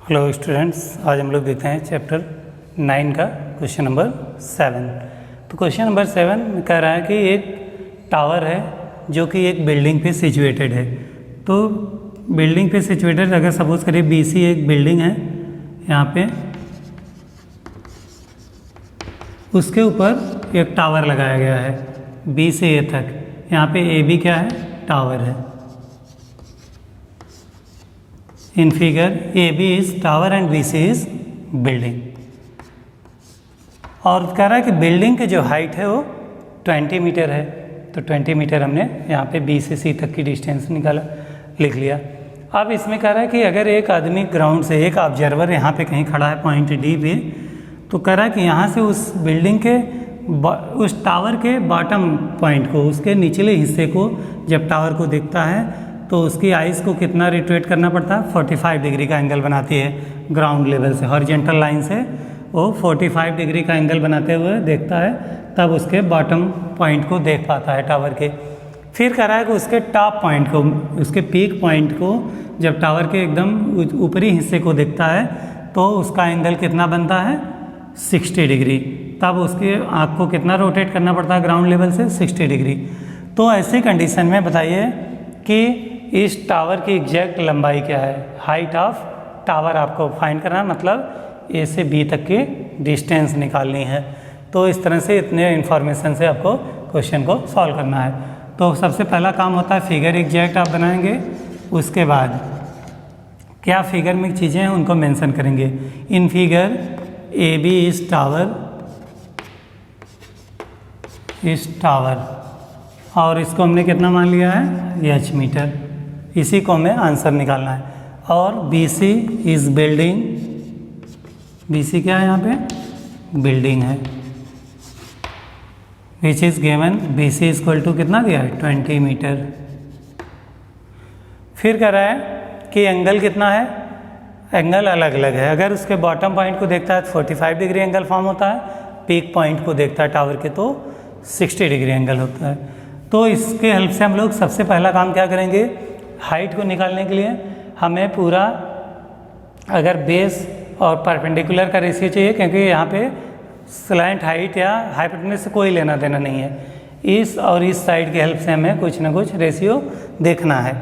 Hello students, आज हम लोग देखते हैं चैप्टर 9 का क्वेश्चन नंबर 7। तो क्वेश्चन नंबर 7 में कह रहा है कि एक टावर है जो कि एक बिल्डिंग पे सिचुएटेड है। तो बिल्डिंग पे सिचुएटेड अगर सपोज करिए BC एक बिल्डिंग है यहाँ पे, उसके ऊपर एक टावर लगाया गया है B से A तक। यहाँ पे AB क्या है? टावर है। इन figure AB is tower and BC is building. और कह रहा है कि बिल्डिंग की जो हाइट है वो 20 मीटर है। तो 20 मीटर हमने यहाँ पे B से C तक की डिस्टेंस निकाला, लिख लिया। अब इसमें कह रहा है कि अगर एक आदमी ग्राउंड से, एक ऑब्जर्वर यहाँ पे कहीं खड़ा है पॉइंट D पे, तो कह रहा है कि यहाँ से उस बिल्डिंग के उस टावर के बॉटम पॉइंट को, उसके निचले हिस्से को जब टावर को देखता है तो उसकी आइज़ को कितना रिट्रेट करना पड़ता है? 45 डिग्री का एंगल बनाती है ग्राउंड लेवल से, हॉरिजॉन्टल लाइन से वो 45 डिग्री का एंगल बनाते हुए देखता है, तब उसके बॉटम पॉइंट को देख पाता है टावर के। फिर कह रहा है कि उसके टॉप पॉइंट को, उसके पीक पॉइंट को जब टावर के एकदम ऊपरी हिस्से को देखता है तो उसका एंगल कितना बनता है? 60 डिग्री। तब उसके आँख को कितना रोटेट करना पड़ता है ग्राउंड लेवल से? 60 डिग्री। तो ऐसी कंडीशन में बताइए कि इस टावर की एग्जैक्ट लंबाई क्या है? हाइट ऑफ टावर आपको फाइंड करना है, मतलब A से B तक की डिस्टेंस निकालनी है। तो इस तरह से इतने इन्फॉर्मेशन से आपको क्वेश्चन को सॉल्व करना है। तो सबसे पहला काम होता है फिगर एग्जैक्ट आप बनाएंगे, उसके बाद क्या फिगर में चीज़ें हैं उनको मेंशन करेंगे। In figure AB is tower, और इसको हमने कितना मान लिया है? H metre. इसी को हमें आंसर निकालना है। और BC इज बिल्डिंग, BC क्या है यहाँ पे? बिल्डिंग है। Which is given BC equal to कितना दिया है? 20 मीटर। फिर कह रहा है कि एंगल कितना है? एंगल अलग अलग है। अगर उसके बॉटम पॉइंट को देखता है तो 45 डिग्री एंगल फॉर्म होता है, पीक पॉइंट को देखता है टावर के तो 60 डिग्री एंगल होता है। तो इसके हेल्प से हम लोग सबसे पहला काम क्या करेंगे? हाइट को निकालने के लिए हमें पूरा, अगर बेस और परपेंडिकुलर का रेशियो चाहिए, क्योंकि यहाँ पे स्लैंट हाइट या हाइपोटेनस से कोई लेना देना नहीं है। इस और इस साइड की हेल्प से हमें कुछ ना कुछ रेशियो देखना है।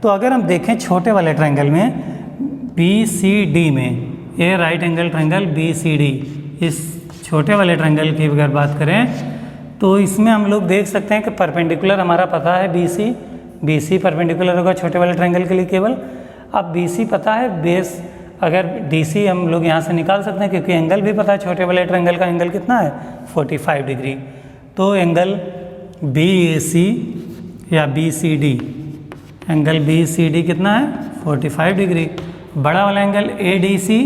तो अगर हम देखें छोटे वाले ट्रायंगल में BCD में, ये राइट एंगल ट्रायंगल BCD, इस छोटे वाले ट्रायंगल की अगर बात करें तो इसमें हम लोग देख सकते हैं कि परपेंडिकुलर हमारा पता है BC परपेंडिकुलर होगा छोटे वाले ट्रायंगल के लिए केवल। अब BC पता है, बेस अगर DC हम लोग यहाँ से निकाल सकते हैं क्योंकि एंगल भी पता है छोटे वाले ट्रायंगल का एंगल कितना है? 45 डिग्री। तो एंगल BAC या BCD, एंगल BCD कितना है? 45 डिग्री। बड़ा वाला एंगल ADC,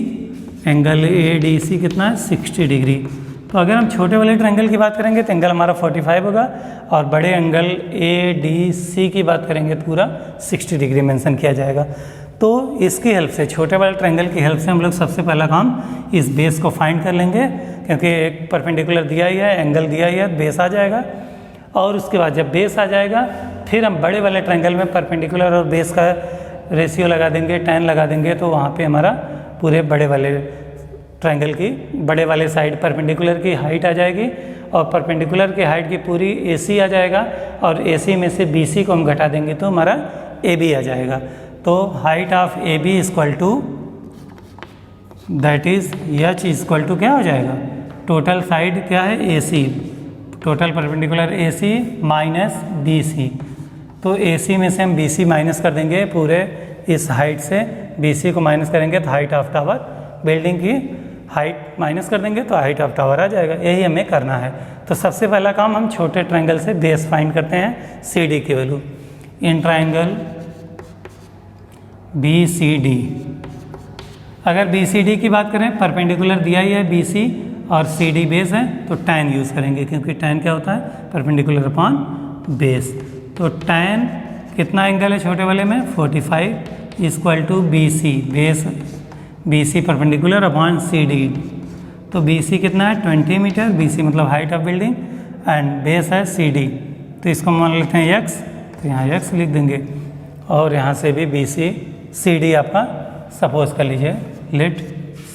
एंगल ADC कितना है? 60 डिग्री। तो अगर हम छोटे वाले ट्रायंगल की बात करेंगे तो एंगल हमारा 45 होगा, और बड़े एंगल ADC की बात करेंगे तो पूरा 60 डिग्री मेंशन किया जाएगा। तो इसकी हेल्प से, छोटे वाले ट्रायंगल की हेल्प से हम लोग सबसे पहला काम इस बेस को फाइंड कर लेंगे, क्योंकि एक परपेंडिकुलर दिया ही है, एंगल दिया ही है, बेस आ जाएगा। और उसके बाद जब बेस आ जाएगा फिर हम बड़े वाले ट्रायंगल में परपेंडिकुलर और बेस का रेशियो लगा देंगे, tan लगा देंगे, तो वहाँ पे हमारा पूरे बड़े वाले ट्रायंगल की, बड़े वाले साइड परपेंडिकुलर की हाइट आ जाएगी, और परपेंडिकुलर की हाइट की पूरी AC आ जाएगा, और AC में से BC को हम घटा देंगे तो हमारा AB आ जाएगा। तो height of AB equal to, that is H equal to क्या हो जाएगा? टोटल साइड क्या है? AC, total perpendicular AC minus BC। तो AC में से हम BC माइनस कर देंगे, पूरे इस हाइट से BC को माइनस करेंगे तो हाइट ऑफ टावर, बिल्डिंग की हाइट माइनस कर देंगे तो हाइट ऑफ टावर आ जाएगा। यही हमें करना है। तो सबसे पहला काम हम छोटे ट्रायंगल से बेस फाइंड करते हैं, CD की वैल्यू। इन ट्रायंगल BCD, अगर BCD की बात करें, परपेंडिकुलर दिया ही है BC और CD बेस है, तो tan यूज़ करेंगे, क्योंकि tan क्या होता है? Perpendicular upon base. तो tan कितना एंगल है छोटे वाले में? 45 equal to BC, base BC perpendicular upon CD। तो BC कितना है? 20 मीटर। BC मतलब height of building, and base है CD। तो इसको मान लेते हैं X, तो यहाँ X लिख देंगे, और यहाँ से भी BC CD आपका सपोज कर लीजिए let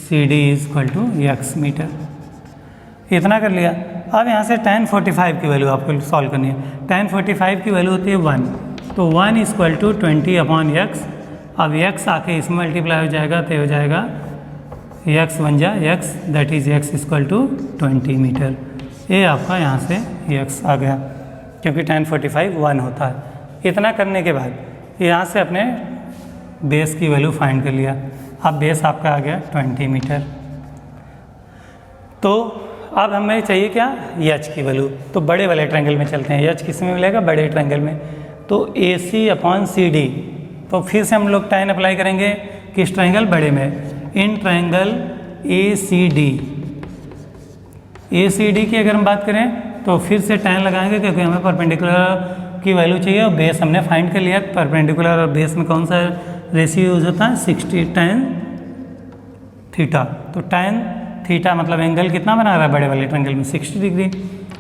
C D is equal to x metre. इतना कर लिया। अब यहाँ से tan 45 की वैल्यू आपको सॉल्व करनी है। tan 45 की वैल्यू होती है 1, तो 1 इक्वल टू 20/x। अब x आके इसमें मल्टीप्लाई हो जाएगा तो हो जाएगा x बन जा x, that is x equal to 20 metre. ये आपका यहाँ से x आ गया, क्योंकि tan 45 1 होता है। इतना करने के बाद यहाँ से अपने बेस की वैल्यू फाइंड कर लिया। अब बेस आपका आ गया 20 मीटर। तो अब हमें चाहिए क्या, एच की वैल्यू। तो बड़े वाले ट्रायंगल में चलते हैं। एच किस में मिलेगा, बड़े ट्रायंगल में। तो ए सी अपॉन सी डी, तो फिर से हम लोग tan अप्लाई करेंगे किस ट्रायंगल, बड़े में। In triangle A C D, A C D की अगर हम बात करें तो फिर से tan लगाएंगे, क्योंकि हमें परपेंडिकुलर की वैल्यू चाहिए और बेस हमने फाइंड कर लिया। परपेंडिकुलर और बेस में कौन सा रेशियो यूज होता है, 60 tan थीटा। तो tan थीटा मतलब एंगल कितना बना रहा है बड़े वाले ट्रायंगल में, 60 डिग्री।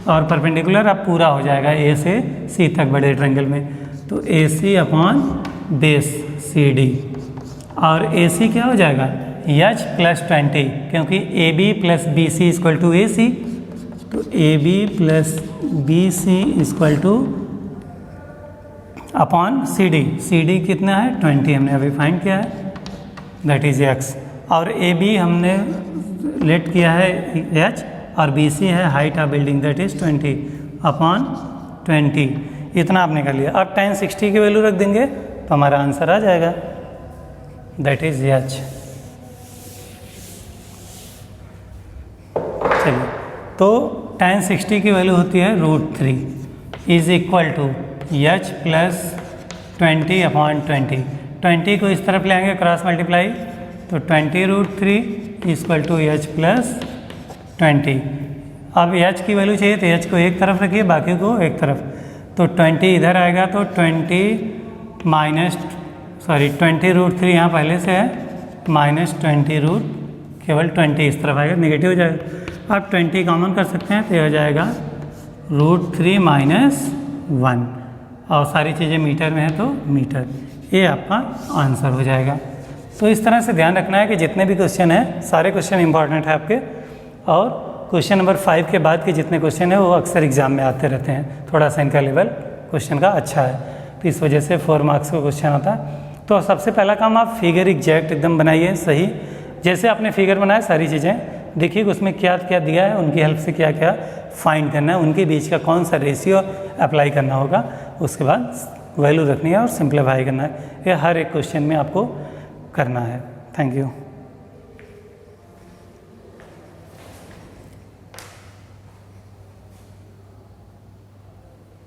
और परपेंडिकुलर अब पूरा हो जाएगा ए से सी तक बड़े ट्रायंगल में। तो ए सी अपॉन बेस सी डी, और ए सी क्या हो जाएगा, एच प्लस 20, क्योंकि a b plus b c equal to a c. तो a b plus b c equal to upon c d कितना है, 20 हमने अभी फाइंड किया है, दैट इज एक्स। और ए बी हमने लेट किया है एच, और बी सी है height of building, that is 20 upon 20। इतना आपने कर लिया। अब tan 60 की वैल्यू रख देंगे तो हमारा आंसर आ जाएगा, दैट इज एच। चलिए, तो tan 60 की वैल्यू होती है √3 is equal to H plus 20 upon 20। 20 को इस तरफ ले आएंगे क्रॉस मल्टीप्लाई, तो 20√3 इक्वल टू एच प्लस 20। अब एच की वैल्यू चाहिए तो एच को एक तरफ रखिए, बाकी को एक तरफ। तो 20 इधर आएगा, तो 20 √3 यहाँ पहले से है, -20 केवल 20 इस तरफ आएगा, नेगेटिव हो जाएगा। अब 20 कॉमन कर सकते हैं तो ये हो जाएगा √3 - 1, और सारी चीज़ें मीटर में है तो मीटर। ये आपका आंसर हो जाएगा। तो इस तरह से ध्यान रखना है कि जितने भी क्वेश्चन हैं सारे क्वेश्चन इंपॉर्टेंट है आपके, और क्वेश्चन नंबर 5 के बाद के जितने क्वेश्चन हैं वो अक्सर एग्जाम में आते रहते हैं। थोड़ा सा इनका लेवल क्वेश्चन का अच्छा है, तो इस वजह से 4 मार्क्स का क्वेश्चन आता है। तो सबसे पहला काम आप फिगर एग्जैक्ट एकदम बनाइए, सही जैसे आपने फिगर बनाया सारी चीज़ें देखिए उसमें क्या क्या दिया है, उनकी हेल्प से क्या क्या फाइंड करना है, उनके बीच का कौन सा रेशियो अप्लाई करना होगा, उसके बाद वैल्यू रखनी है और सिंप्लीफाई करना है। ये हर एक क्वेश्चन में आपको करना है। Thank you.